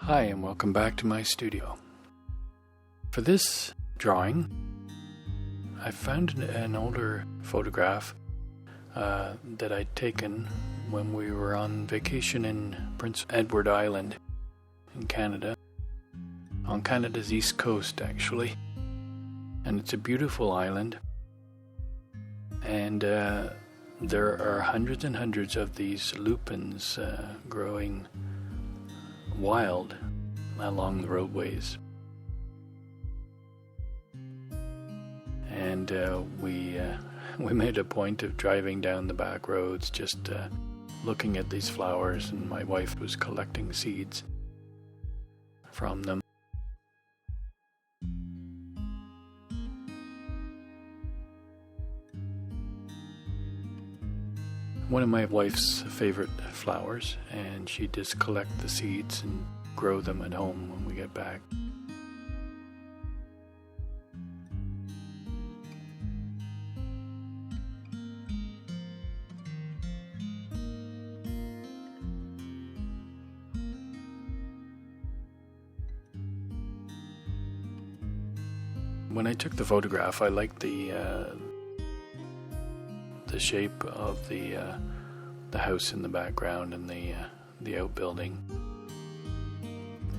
Hi and welcome back to my studio. For this drawing, I found an older photograph that I'd taken when we were on vacation in Prince Edward Island in Canada, on Canada's east coast actually. And it's a beautiful island, and there are hundreds and hundreds of these lupins growing wild along the roadways. And we made a point of driving down the back roads, just looking at these flowers, and my wife was collecting seeds from them. One of my wife's favorite flowers, and she just collect the seeds and grow them at home when we get back. When I took the photograph, I liked the shape of the house in the background and the outbuilding,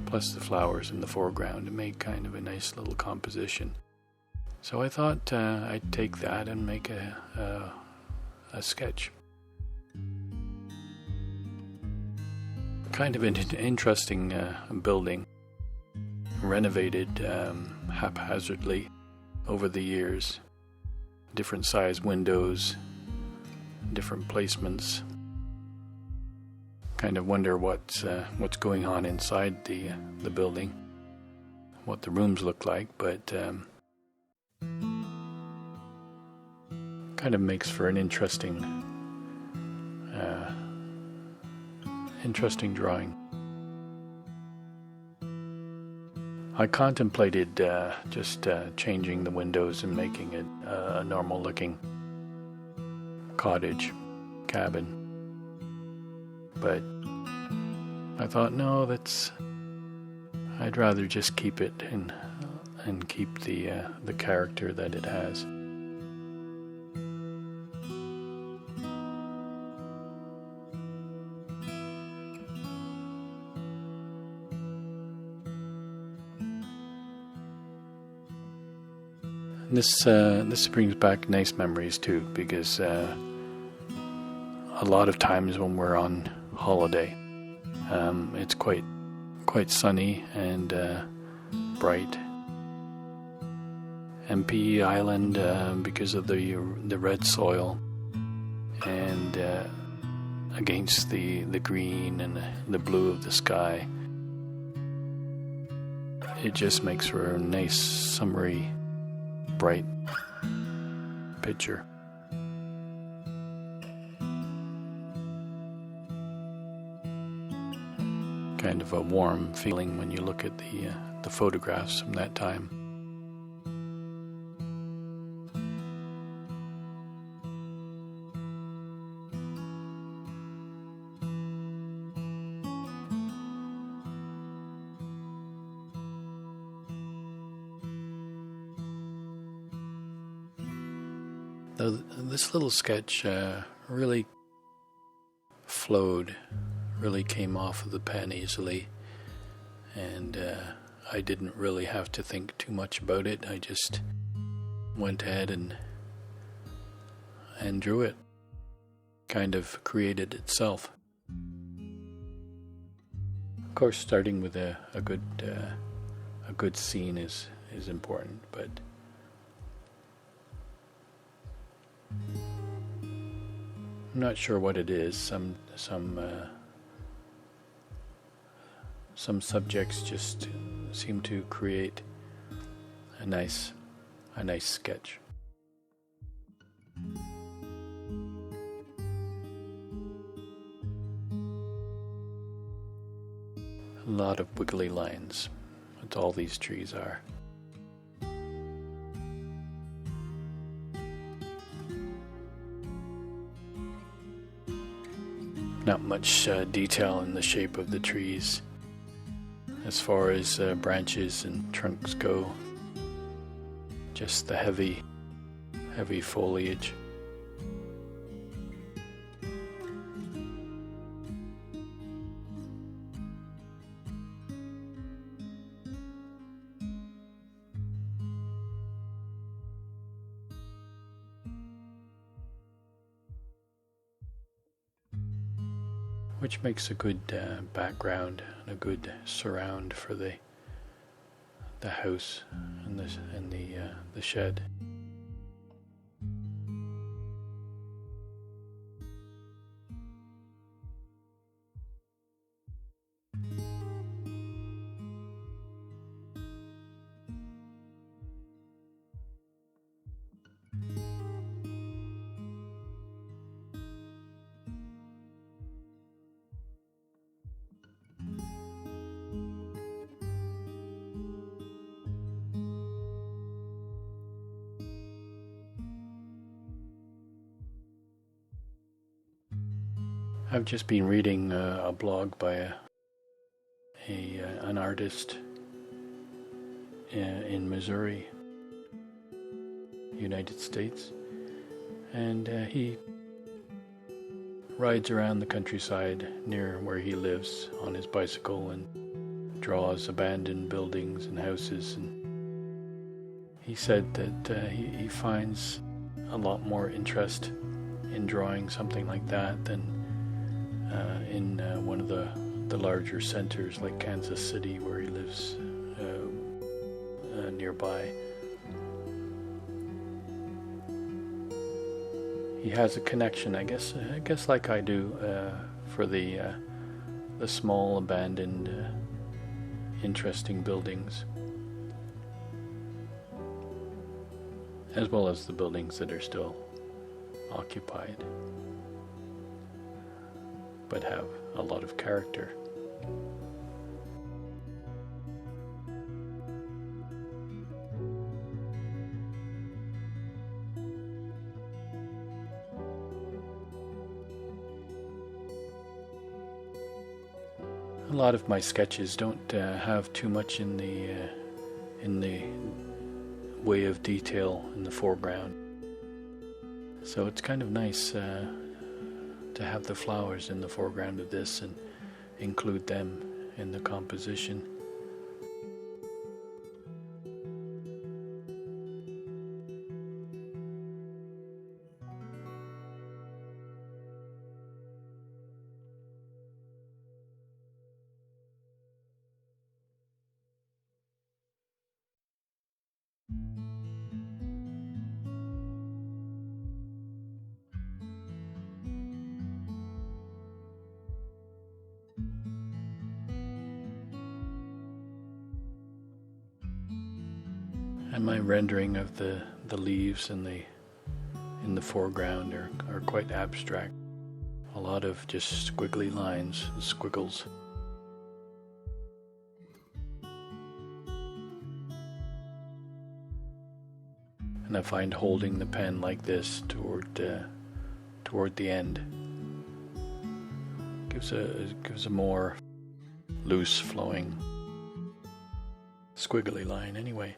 plus the flowers in the foreground. It made kind of a nice little composition. So I thought I'd take that and make a sketch. Kind of an interesting building, renovated haphazardly over the years. Different size windows, different placements. Kind of wonder what's going on inside the building, what the rooms look like, but kind of makes for an interesting drawing. I contemplated just changing the windows and making it a normal looking cottage, cabin. But I thought, no, I'd rather just keep it and keep the character that it has. This brings back nice memories too, because a lot of times when we're on holiday, it's quite sunny and bright. And PEI Island, because of the red soil and against the green and the blue of the sky, it just makes for a nice summery, bright picture. Kind of a warm feeling when you look at the photographs from that time. This little sketch really flowed, really came off of the pen easily, and I didn't really have to think too much about it. I just went ahead and drew it. Kind of created itself. Of course, starting with a good scene is important, but I'm not sure what it is. Some subjects just seem to create a nice sketch. A lot of wiggly lines. That's all these trees are. Not much detail in the shape of the trees. as far as branches and trunks go. Just the heavy foliage. Which makes a good background and a good surround for the house and the shed. I've just been reading a blog by an artist in Missouri, United States, and he rides around the countryside near where he lives on his bicycle and draws abandoned buildings and houses. And he said that he finds a lot more interest in drawing something like that than in one of the larger centers like Kansas City, where he lives nearby. He has a connection, I guess like I do, for the small, abandoned, interesting buildings, as well as the buildings that are still occupied, but have a lot of character. A lot of my sketches don't have too much in the way of detail in the foreground, so it's kind of nice to have the flowers in the foreground of this and include them in the composition. And my rendering of the leaves in the foreground are quite abstract. A lot of just squiggly lines and squiggles. And I find holding the pen like this toward the end gives a more loose flowing squiggly line anyway.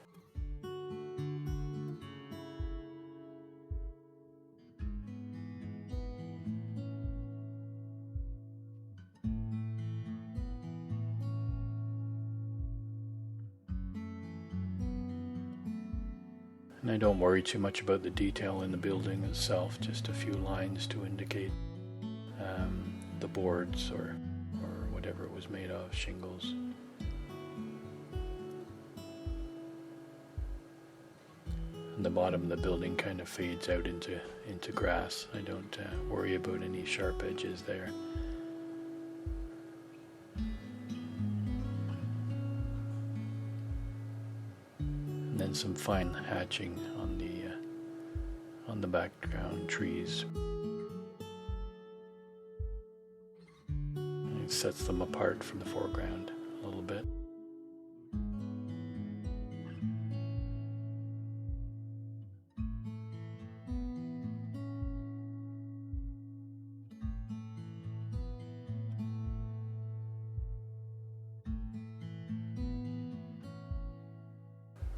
And I don't worry too much about the detail in the building itself, just a few lines to indicate the boards or whatever it was made of, shingles. And the bottom of the building kind of fades out into grass. I don't worry about any sharp edges there. And then some fine hatching on the background trees. And it sets them apart from the foreground a little bit.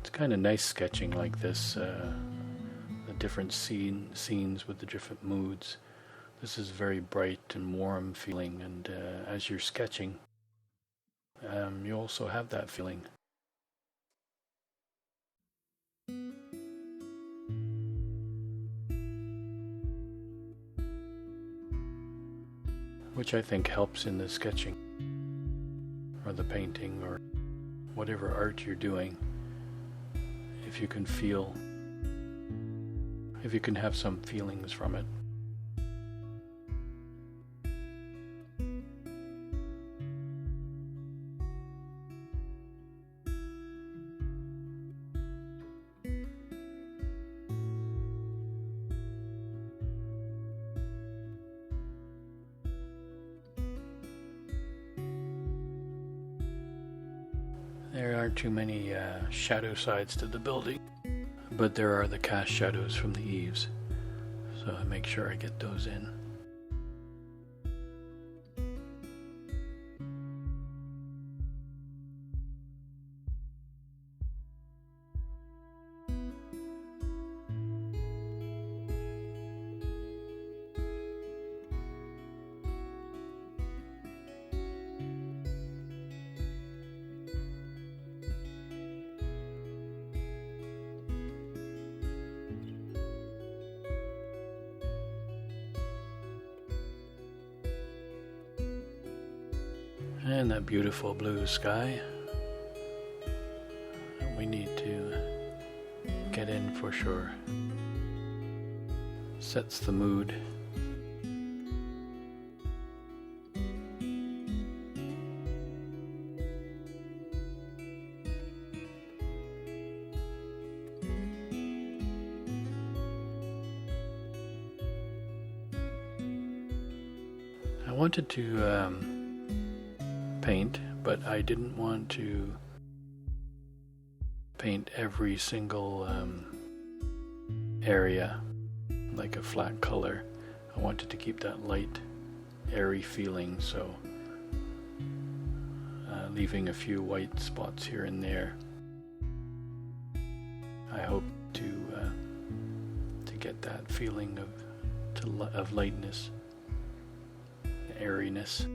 It's kind of nice sketching like this, the different scenes with the different moods. This is very bright and warm feeling, and as you're sketching, you also have that feeling. Which I think helps in the sketching, or the painting, or whatever art you're doing. If you can have some feelings from it. There aren't too many shadow sides to the building, but there are the cast shadows from the eaves, so I make sure I get those in. And that beautiful blue sky that we need to get in for sure. Sets the mood. I wanted to paint, but I didn't want to paint every single area like a flat color. I wanted to keep that light, airy feeling, so leaving a few white spots here and there. I hope to get that feeling of lightness, airiness.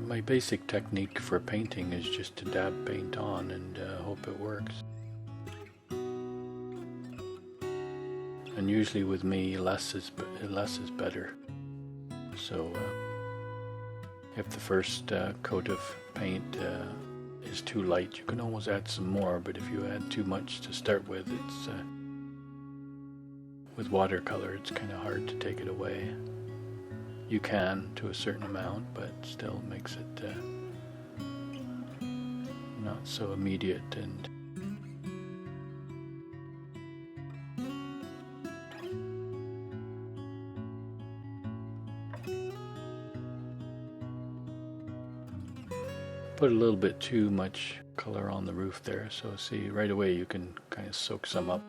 My basic technique for painting is just to dab paint on and hope it works. And usually with me, less is better. So if the first coat of paint is too light, you can always add some more. But if you add too much to start with, it's with watercolor, it's kind of hard to take it away. You can to a certain amount, but still makes it not so immediate put a little bit too much color on the roof there, so see right away you can kind of soak some up.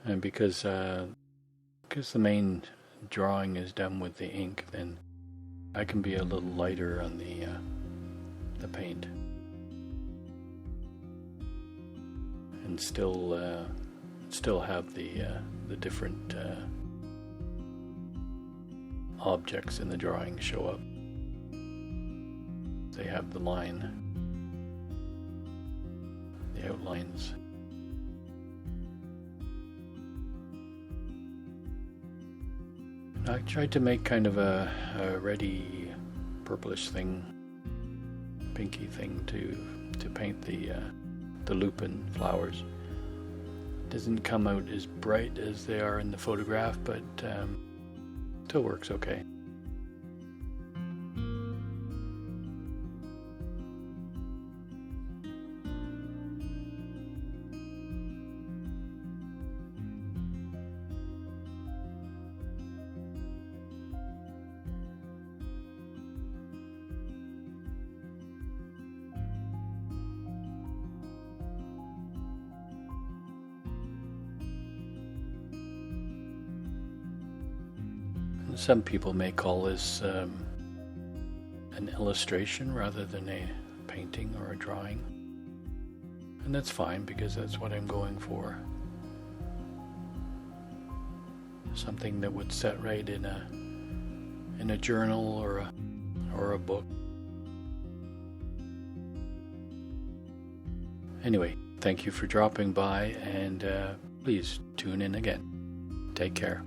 And because the main drawing is done with the ink, then I can be a little lighter on the paint, and still have the different objects in the drawing show up. They have the line, the outlines. I tried to make kind of a reddy purplish thing, pinky thing to paint the lupin flowers. It doesn't come out as bright as they are in the photograph, but Still works okay. Some people may call this an illustration rather than a painting or a drawing. And that's fine, because that's what I'm going for. Something that would set right in a journal or a book. Anyway, thank you for dropping by, and please tune in again. Take care.